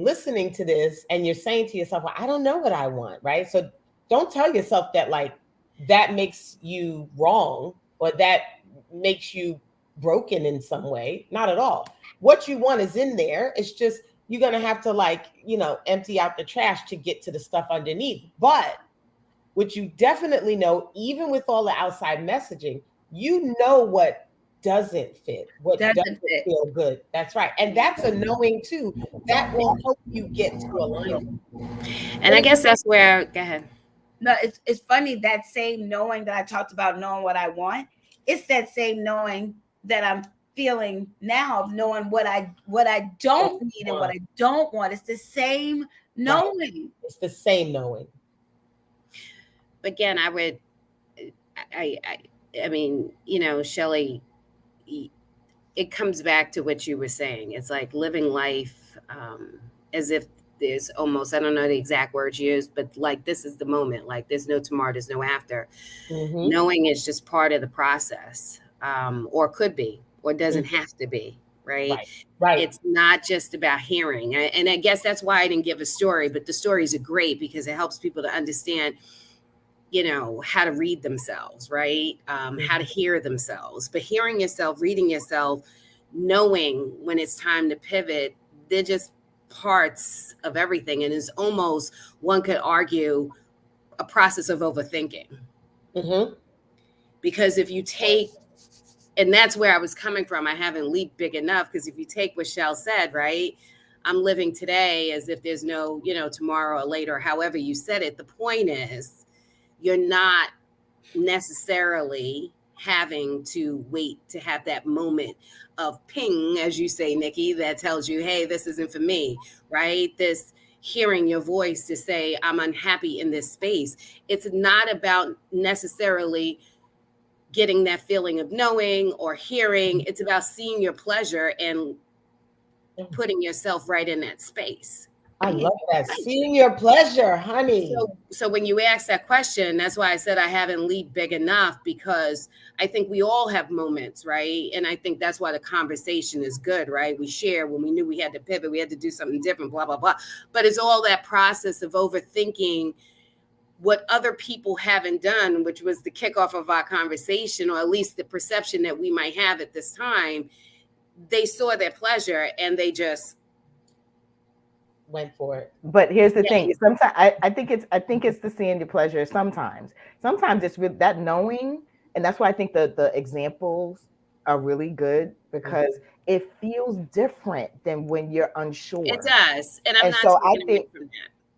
listening to this and you're saying to yourself, well, I don't know what I want, right? So don't tell yourself that like that makes you wrong or that makes you broken in some way. Not at all. What you want is in there. It's just you're going to have to like, empty out the trash to get to the stuff underneath. But what you definitely know, even with all the outside messaging, you know what doesn't fit, what doesn't feel good. That's right. And that's a knowing too. That will help you get to alignment. And I guess that's where, go ahead. No, it's funny, that same knowing that I talked about, knowing what I want, it's that same knowing that I'm feeling now of knowing what I don't need and what I don't want. It's the same knowing. Right. It's the same knowing. Again, I mean, Shelley, it comes back to what you were saying. It's like living life as if there's almost, I don't know the exact words used, but like this is the moment. Like there's no tomorrow, there's no after. Mm-hmm. Knowing is just part of the process, or could be, or doesn't have to be. Right? Right. It's not just about hearing. And I guess that's why I didn't give a story, but the stories are great because it helps people to understand, how to read themselves, right? How to hear themselves. But hearing yourself, reading yourself, knowing when it's time to pivot, they're just parts of everything. And it's almost, one could argue, a process of overthinking. Mm-hmm. Because if you take, and that's where I was coming from, I haven't leaped big enough, because if you take what Shell said, right? I'm living today as if there's no, tomorrow or later, however you said it. The point is, you're not necessarily having to wait to have that moment of ping, as you say, Nikki, that tells you, hey, this isn't for me, right? This hearing your voice to say, I'm unhappy in this space. It's not about necessarily getting that feeling of knowing or hearing. It's about seeing your pleasure and putting yourself right in that space. I love that. Seeing your pleasure, honey. So when you ask that question, that's why I said I haven't leaped big enough, because I think we all have moments, right? And I think that's why the conversation is good, right? We share when we knew we had to pivot, we had to do something different, blah, blah, blah. But it's all that process of overthinking what other people haven't done, which was the kickoff of our conversation, or at least the perception that we might have at this time. They saw their pleasure and they just went for it. But here's the thing. Sometimes I think it's the seeing your pleasure. Sometimes it's with that knowing, and that's why I think the examples are really good, because it feels different than when you're unsure. It does, and I'm not taking away from that.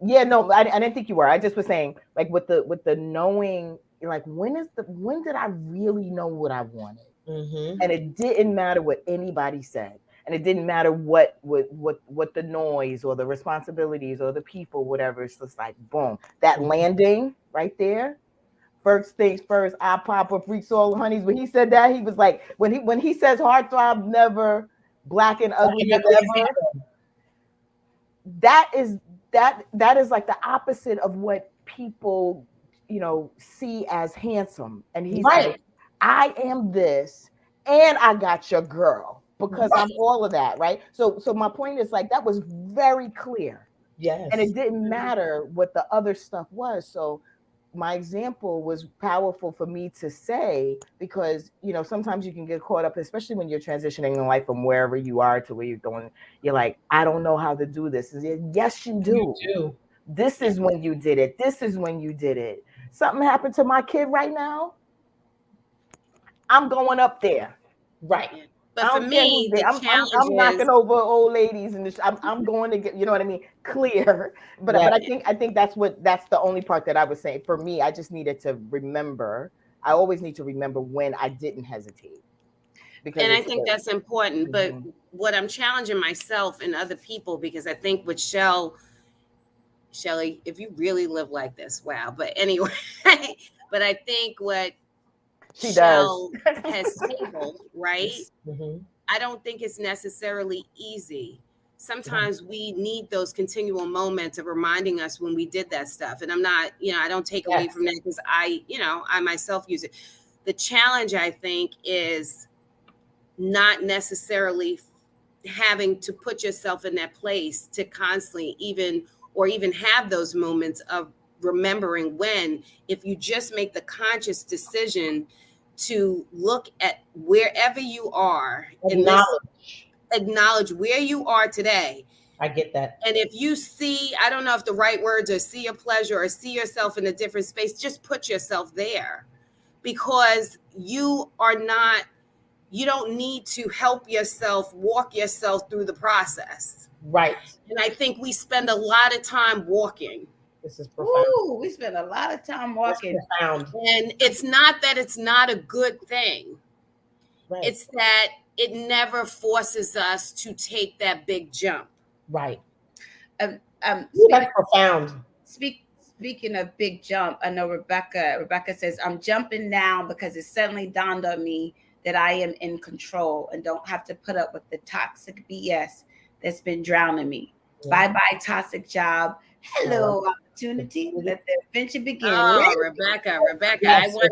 Yeah, no, I didn't think you were. I just was saying, like with the knowing, you're like, when did I really know what I wanted? Mm-hmm. And it didn't matter what anybody said. And it didn't matter what the noise or the responsibilities or the people, whatever. It's just like, boom, that landing right there. First things first, I pop up freaks all honeys. When he said that, he was like, when he says heartthrob never, black and ugly never. That is like the opposite of what people, see as handsome. And he's like, I am this, and I got your girl. Because I'm all of that, right? So my point is, like, that was very clear. Yes. And it didn't matter what the other stuff was. So my example was powerful for me to say, because, sometimes you can get caught up, especially when you're transitioning in life from wherever you are to where you're going. You're like, I don't know how to do this. Yes, you do. You do. This is when you did it. This is when you did it. Something happened to my kid right now. I'm going up there. Right. But for me, the challenge I'm knocking over old ladies, and I'm going to get, what I mean, clear. But I think that's the only part that I was saying. For me, I just needed to remember. I always need to remember when I didn't hesitate. And I think that's important. But what I'm challenging myself and other people, because I think with Shelley, if you really live like this, wow. But anyway, but I think what Shell has tabled, right? Mm-hmm. I don't think it's necessarily easy sometimes we need those continual moments of reminding us when we did that stuff. And I'm not, I don't take away from that, because I myself use it. The challenge, I think, is not necessarily having to put yourself in that place to constantly even have those moments of remembering when, if you just make the conscious decision to look at wherever you are and acknowledge where you are today. I get that. And if you see, I don't know if the right words are see a pleasure or see yourself in a different space, just put yourself there, because you don't need to help yourself, walk yourself through the process. Right. And I think we spend a lot of time walking. This is profound. Ooh, we spend a lot of time walking. Profound. And it's not that it's not a good thing. Right. It's that it never forces us to take that big jump. Right. That's profound. Speaking of big jump, I know Rebecca says, I'm jumping now because it suddenly dawned on me that I am in control and don't have to put up with the toxic BS that's been drowning me. Yeah. Bye-bye, toxic job. Hello, opportunity. Let the adventure begin. Oh, Rebecca, yes, I want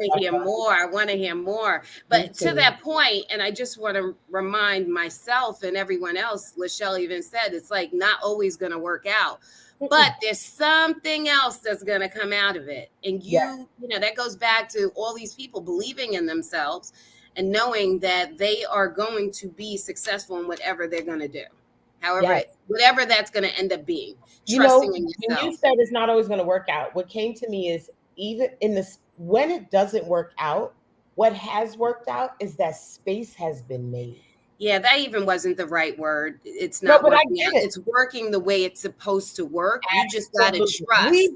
to hear more. But to that point, and I just want to remind myself and everyone else, Lachelle even said, it's like not always going to work out. But there's something else that's going to come out of it. And that goes back to all these people believing in themselves and knowing that they are going to be successful in whatever they're going to do. However, whatever that's going to end up being. Trusting in yourself. When you said it's not always going to work out, what came to me is, even in this, when it doesn't work out, what has worked out is that space has been made. Yeah, that even wasn't the right word. It's not working out. It's working the way it's supposed to work. You just got to trust. We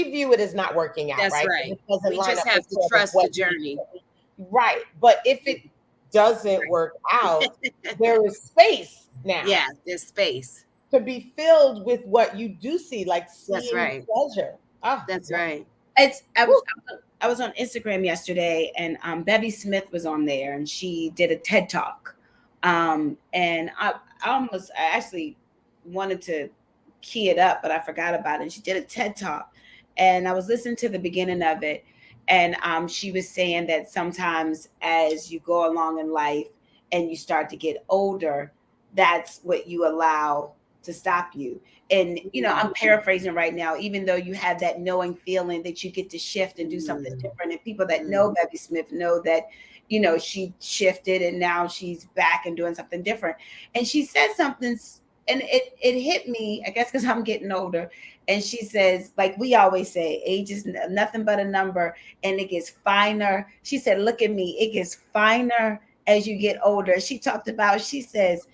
view it as not working out. That's right. We just have to trust the journey. Right. But if it doesn't work out, there is space now. Yeah, there's space to be filled with what you do see, like seeing pleasure. Oh, that's right. I was on Instagram yesterday, and Bevy Smith was on there, and she did a TED Talk. And I actually wanted to key it up, but I forgot about it. She did a TED Talk, and I was listening to the beginning of it, and she was saying that sometimes as you go along in life and you start to get older, that's what you allow to stop you. And, I'm paraphrasing right now, even though you have that knowing feeling that you get to shift and do something different. And people that know Bevy Smith know that, she shifted and now she's back and doing something different. And she said something, and it hit me, I guess, because I'm getting older. And she says, like we always say, age is nothing but a number, and it gets finer. She said, look at me, it gets finer as you get older. She says,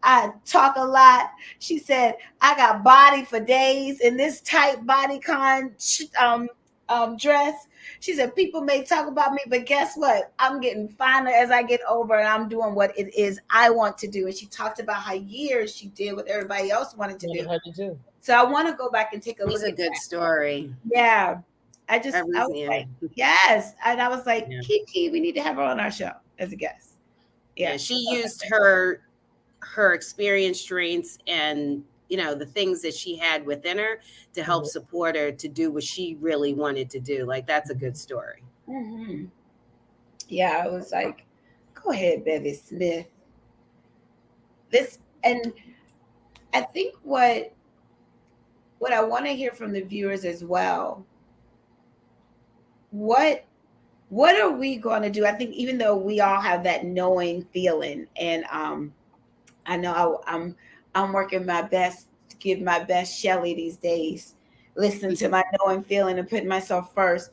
I talk a lot. She said, I got body for days in this tight bodycon dress. She said, people may talk about me, but guess what? I'm getting finer as I get over, and I'm doing what it is I want to do. And she talked about how years she did what everybody else wanted to do. So I want to go back and take a look at that. It's a good story. Yeah. I was like, yes. And I was like, Kiki, we need to have her on our show as a guest. Yeah. She used her experience, strengths, and the things that she had within her to help support her to do what she really wanted to do. Like, that's a good story. Mm-hmm. Yeah, I was like, go ahead, Bevy Smith. And I think what I want to hear from the viewers as well, what are we going to do? I think even though we all have that knowing feeling, and I know I'm working my best to give my best Shelly these days, listening to my knowing feeling and putting myself first.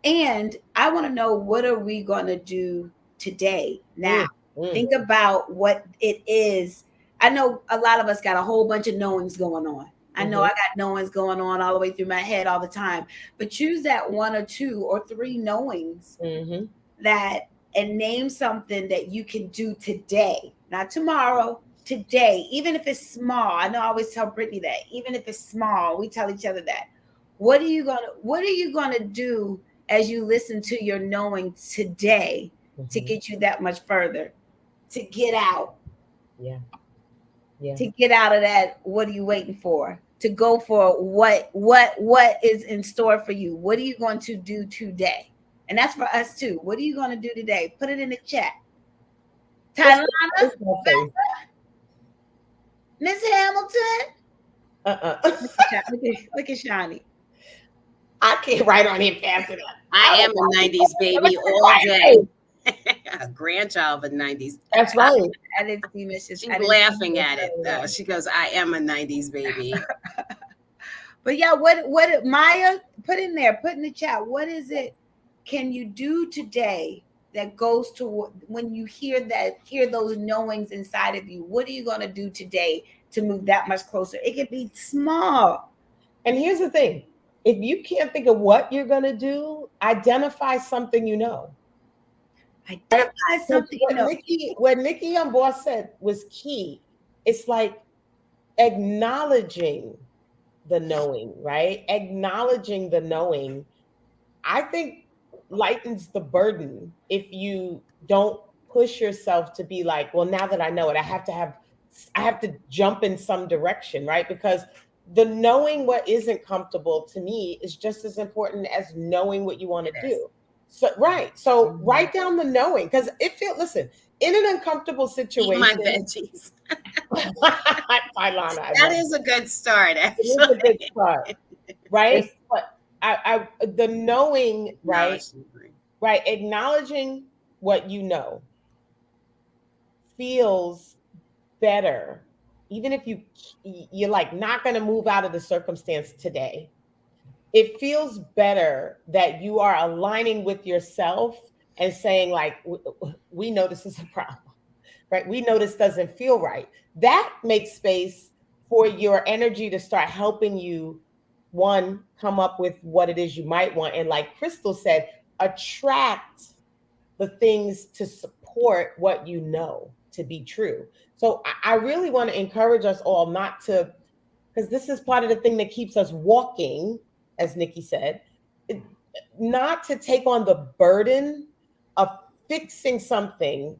And I want to know, what are we going to do today? Now, think about what it is. I know a lot of us got a whole bunch of knowings going on. I know I got knowings going on all the way through my head all the time. But choose that one or two or three knowings and name something that you can do today, not tomorrow. Today, even if it's small. I know I always tell Brittany that, even if it's small, we tell each other that. What are you gonna do as you listen to your knowing today to get you that much further, to get out? Yeah. to get out of that. What are you waiting for? To go for what is in store for you? What are you going to do today? And that's for us too. What are you going to do today? Put it in the chat. Tylana, Miss Hamilton. Look at Shani. I can't write on him fast enough. I am a 90s baby all day. A grandchild of the 90s. That's right. I didn't see Mrs. She's laughing at it though. She goes, I am a 90s baby. But yeah, what Maya put in there, put in the chat, what is it can you do today that goes to when you hear those knowings inside of you? What are you going to do today to move that much closer? It can be small. And here's the thing. If you can't think of what you're going to do, identify something you know. Identify something you know. What Nikki on Boss said was key. It's like acknowledging the knowing, right? Acknowledging the knowing, I think, lightens the burden if you don't push yourself to be like, well, now that I know it, I have to jump in some direction, right? Because the knowing what isn't comfortable to me is just as important as knowing what you want to do. So, right. So write down the knowing, because listen, in an uncomfortable situation. Eat my veggies. That is a good start, actually. It is a good start, right? But the knowing, right? Right. Acknowledging what you know feels better. Even if you're like not going to move out of the circumstance today, it feels better that you are aligning with yourself and saying like, we know this is a problem, right? We know this doesn't feel right. That makes space for your energy to start helping you, one, come up with what it is you might want. And like Crystal said, attract the things to support what you know to be true. So I really want to encourage us all not to, because this is part of the thing that keeps us walking, as Nikki said, not to take on the burden of fixing something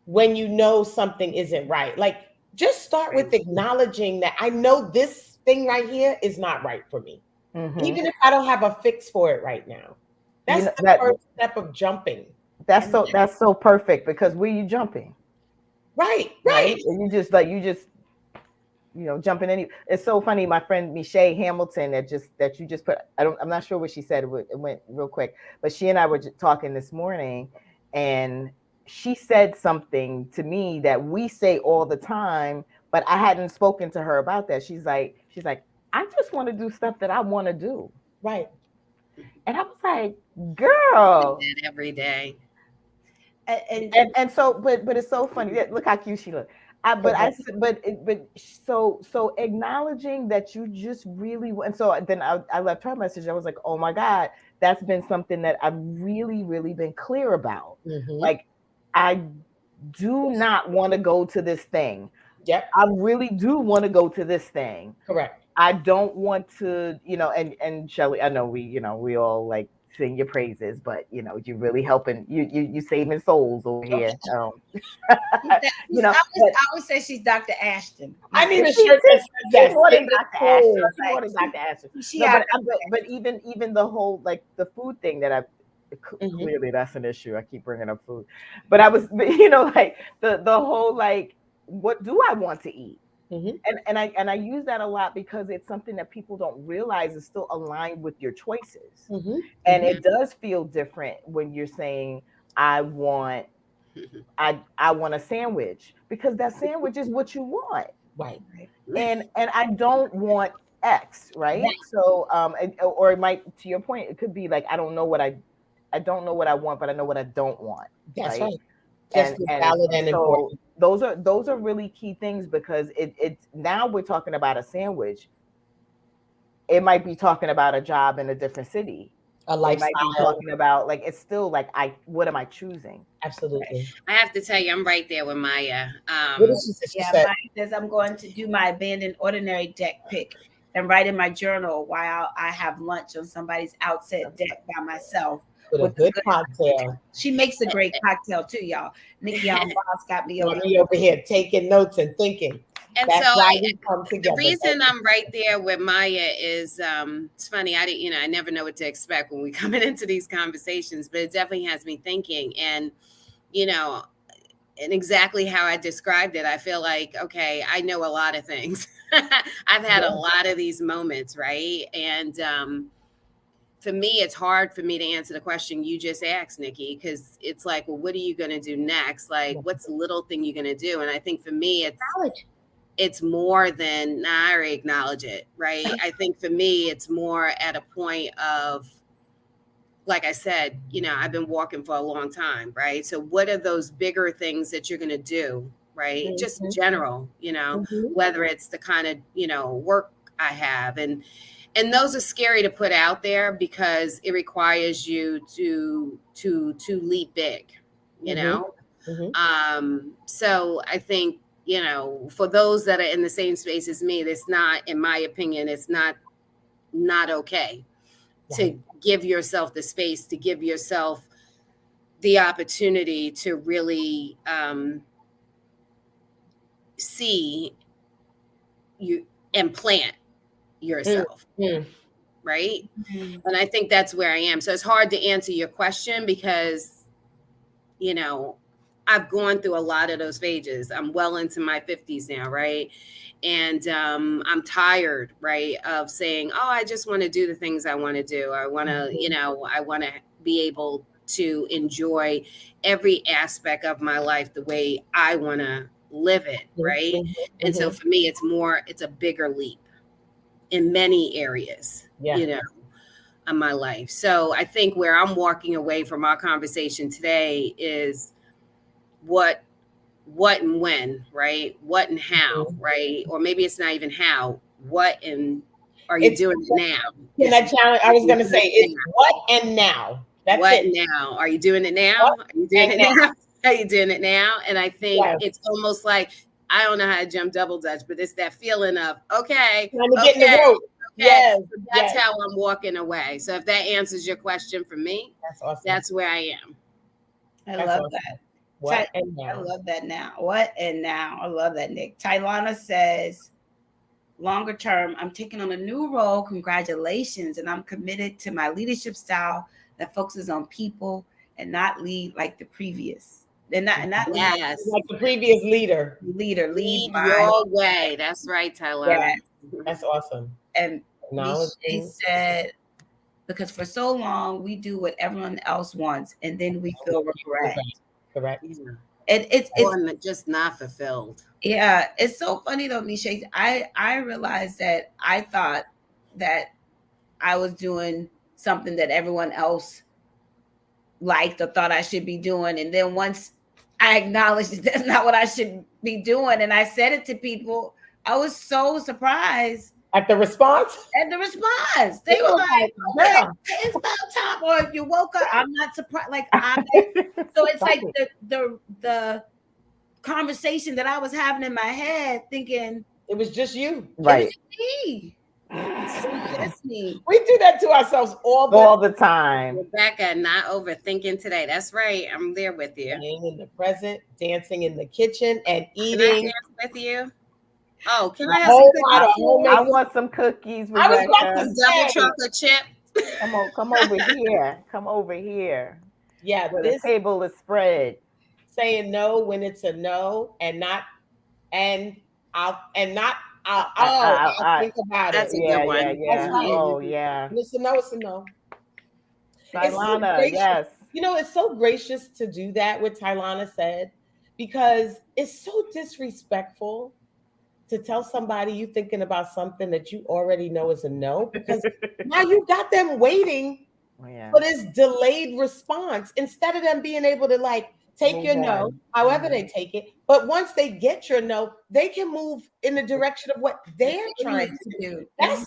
when you know something isn't right. Like, just start with acknowledging that I know this thing right here is not right for me. Mm-hmm. Even if I don't have a fix for it right now. That's the first step of jumping. That's so perfect, because where you jumping? Right. And you just jumping any. It's so funny. My friend Michelle Hamilton that you just put. I'm not sure what she said. It went real quick, but she and I were talking this morning, and she said something to me that we say all the time, but I hadn't spoken to her about that. She's like, I just want to do stuff that I want to do. Right. And I was like, girl, every day. And so, but it's so funny. Look how cute she looked. So acknowledging that you just really, and so then I left her a message. I was like, oh my God, that's been something that I've really, really been clear about. Mm-hmm. Like, I do not want to go to this thing. Yep. I really do want to go to this thing. Correct. I don't want to, and Shelly, I know we all like sing your praises, but you're really helping you saving souls over here. I always say she's Dr. Ashton. I need a shirt that says more than Dr. Ashton. More than Dr. Ashton. But even the whole, like, the food thing that clearly that's an issue. I keep bringing up food, but like the whole, like, what do I want to eat? Mm-hmm. And I use that a lot because it's something that people don't realize is still aligned with your choices. Mm-hmm. And it does feel different when you're saying, I want a sandwich, because that sandwich is what you want. Right. And I don't want X, right? So or it might, to your point, it could be like, I don't know what I want, but I know what I don't want. That's right. Just valid and important. Those are really key things, because it's now we're talking about a sandwich. It might be talking about a job in a different city. A lifestyle. It might be talking about, like, it's still like, what am I choosing? Absolutely. I have to tell you, I'm right there with Maya. What is she Maya says, I'm going to do my abandoned ordinary deck pick and write in my journal while I have lunch on somebody's outset deck by myself. With a good cocktail. She makes a great cocktail too, y'all. Nikki on Boss got me over here taking notes and thinking. And That's so why we come the together. reason I'm right there with Maya is it's funny. I didn't, I never know what to expect when we coming into these conversations, but it definitely has me thinking. And you know, and exactly how I described it, I feel like, okay, I know a lot of things. I've had a lot of these moments, right? And for me, it's hard for me to answer the question you just asked, Nikki, because it's like, well, what are you going to do next? Like, what's the little thing you're going to do? And I think for me, it's more than, nah, I already acknowledge it, right? I think for me, it's more at a point of, like I said, I've been walking for a long time, right? So what are those bigger things that you're going to do, right? Just general, whether it's the kind of, work I have, and those are scary to put out there because it requires you to leap big, you know? So I think, for those that are in the same space as me, that's not, in my opinion, it's not okay to give yourself the space, to give yourself the opportunity to really see you and plant yourself, right? And I think that's where I am. So it's hard to answer your question because, I've gone through a lot of those phases. I'm well into my 50s now, right? And I'm tired, right, of saying, oh, I just want to do the things I want to do. I want to, I want to be able to enjoy every aspect of my life the way I want to live it, right? And so for me, it's a bigger leap in many areas, of my life. So I think where I'm walking away from our conversation today is what and when, right? What and how, right? Or maybe it's not even how. What and are you doing it now? Can I challenge? I was going to say it's what and now. That's what it. Now? Are you doing it now? Are you doing it now? Are you doing it now? And I think it's almost like, I don't know how to jump double dutch, but it's that feeling of, okay. Yes, so that's how I'm walking away. So if that answers your question for me, that's awesome. That's where I am. I love that. What and now? I love that now. What and now? I love that, Nick. Tylana says, longer term, I'm taking on a new role. Congratulations. And I'm committed to my leadership style that focuses on people and not lead like the previous. And not yes. like the previous lead lead your way. That's right, Tylana. Yes. That's awesome. And she said, because for so long we do what everyone else wants and then we feel regret. Correct. It's just not fulfilled. Yeah, it's so funny though, Nisha. I realized that I thought that I was doing something that everyone else liked or thought I should be doing, and then once I acknowledged that that's not what I should be doing, and I said it to people, I was so surprised at the response. They were like, okay, it's about time, or you woke up. I'm not surprised. Like so it's like the conversation that I was having in my head, thinking it was just you, right? It was just me. We do that to ourselves all the time. Rebecca, not overthinking today. That's right. I'm there with you. Being in the present, dancing in the kitchen, and eating. Can I dance with you? Oh, can I have some cookies? I want some cookies. I was about to double chocolate chip. Come over here. Come over here. Yeah, where the table is spread. Saying no when it's a no, and not, and I'll think about that's it. A good one. Yeah. Oh yeah. It's a no. It's a no. Tylana, yes. It's so gracious to do that. What Tylana said, because it's so disrespectful to tell somebody you thinking about something that you already know is a no, because now you got them waiting for this delayed response instead of them being able to take your no, however they take it. But once they get your no, they can move in the direction of what they're trying to do. That's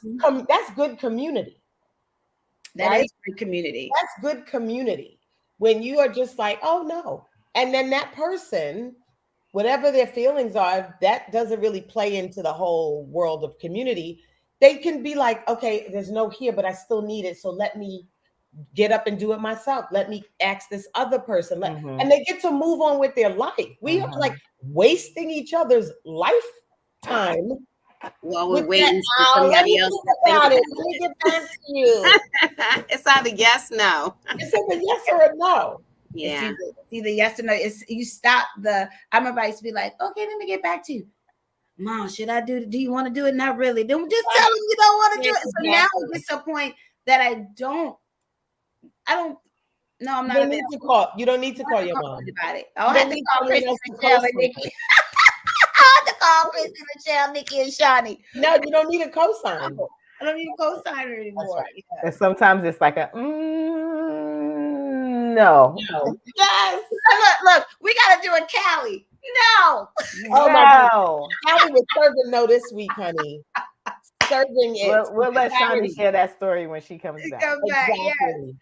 good community. That is good community. That's good community. When you are just like, oh no. And then that person, whatever their feelings are, that doesn't really play into the whole world of community. They can be like, okay, there's no here, but I still need it. So let me get up and do it myself. Let me ask this other person. And they get to move on with their life. We are wasting each other's life time. While we're waiting for Let somebody me else think to think about it. about Let me get back to you. It's either yes, no. It's either yes or a no. Yeah. It's either yes or no. It's you stop the. I remember I used to be like, okay, let me get back to you. Mom, should I do it? Do you want to do it? Not really. Don't just tell them you don't want to do it. So now it gets to a point that I don't. No, I'm not. You don't need to call. You don't need to call your mom about it. I have to call Christy, Michelle, and Nikki. I have to call Christy, Michelle, Nikki, and Shawnee. No, you don't need a cosign. I don't need a cosigner anymore. Right. Yeah. And sometimes it's like a no. Yes. Look, we gotta do a Cali. No. Oh my God. Callie was serving no this week, honey. Serving it. We'll let Shawnee share that story when she comes back. Exactly. Yes.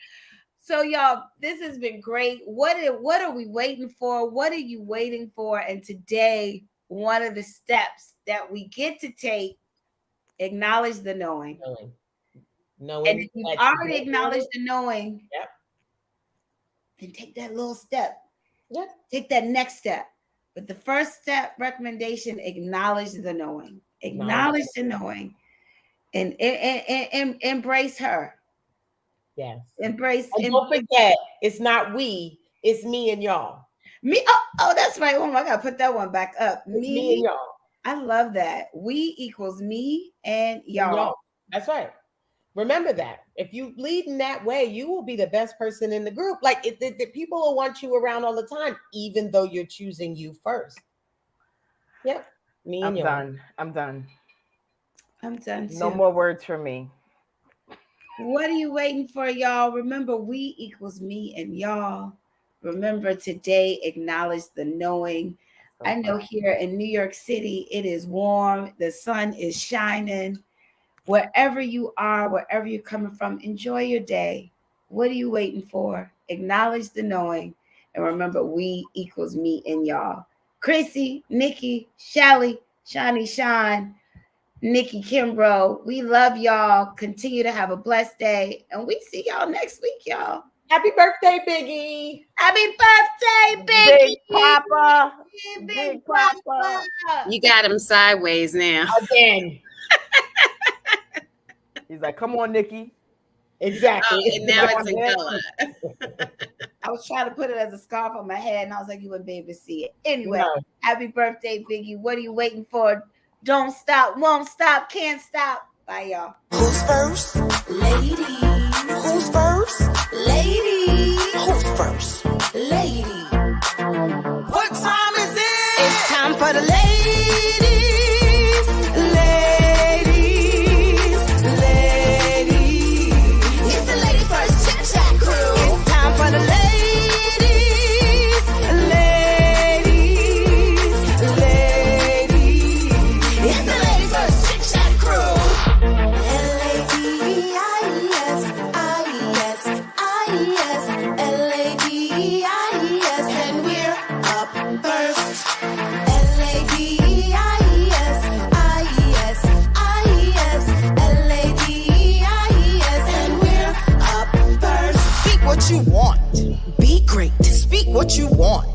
So y'all, this has been great. What are we waiting for? What are you waiting for? And today, one of the steps that we get to take, acknowledge the knowing. Knowing. And if you've already acknowledged the knowing, then take that little step. Yep. Take that next step. But the first step recommendation, acknowledge the knowing. Acknowledge the knowing. And embrace her. Yes. Embrace. And don't forget, it's not we, it's me and y'all. Me. Oh, that's right. Oh, I gotta put that one back up. Me and y'all. I love that. We equals me and y'all. That's right. Remember that. If you lead in that way, you will be the best person in the group. Like the people will want you around all the time, even though you're choosing you first. Yep. Me and y'all. I'm done. I'm done too. No more words from me. What are you waiting for, y'all? Remember, we equals me and y'all. Remember, today, acknowledge the knowing. I know here in New York City, it is warm. The sun is shining. Wherever you are, wherever you're coming from, enjoy your day. What are you waiting for? Acknowledge the knowing. And remember, we equals me and y'all. Chrissy, Nikki, Shelly, Shawnee, Sean, Nikki, Kimbrough, we love y'all. Continue to have a blessed day. And we see y'all next week, y'all. Happy birthday, Biggie. Happy birthday, Biggie. Big Papa. Big Papa. You got him sideways now. Again. He's like, come on, Nikki. Exactly. And now it's in color. I was trying to put it as a scarf on my head, and I was like, you wouldn't be able to see it. Anyway, Happy birthday, Biggie. What are you waiting for? Don't stop, won't stop, can't stop. Bye, y'all. Who's first? Ladies. Who's first? Ladies. Who's first? Lady. What time is it? It's time for the ladies. Ladies. Ladies. It's the Ladies First Chit-Chat crew. It's time for the ladies. You want. Be great. Speak what you want.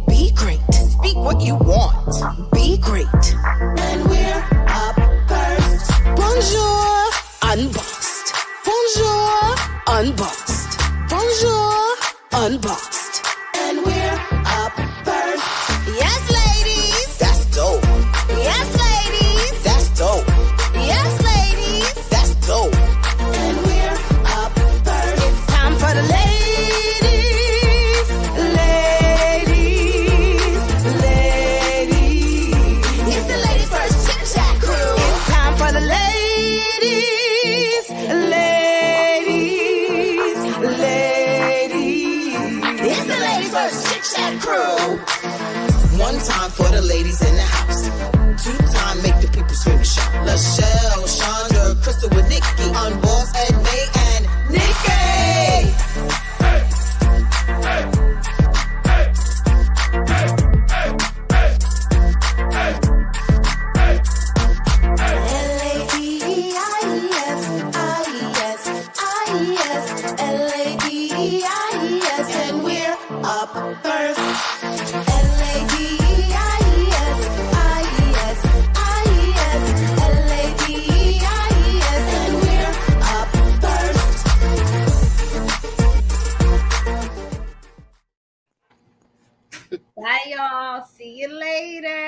Be great. Speak what you want. Be great. And we're up first. Bonjour, unboxed. Bonjour, unboxed. Bonjour, unboxed. And we're up first. Yes, ladies. That's dope. Yes, ladies. That's dope. Yes, ladies. That's dope. And we're up first. It's time for the ladies. Chit-Chat crew. One time for the ladies in the house. Two time make the people scream and shout. Lachelle, Chandra, Crystal with Nikki. Unboss, Ed, May, and Nikki. First, L-A-D-I-E-S, I-E-S, I-E-S, See you later.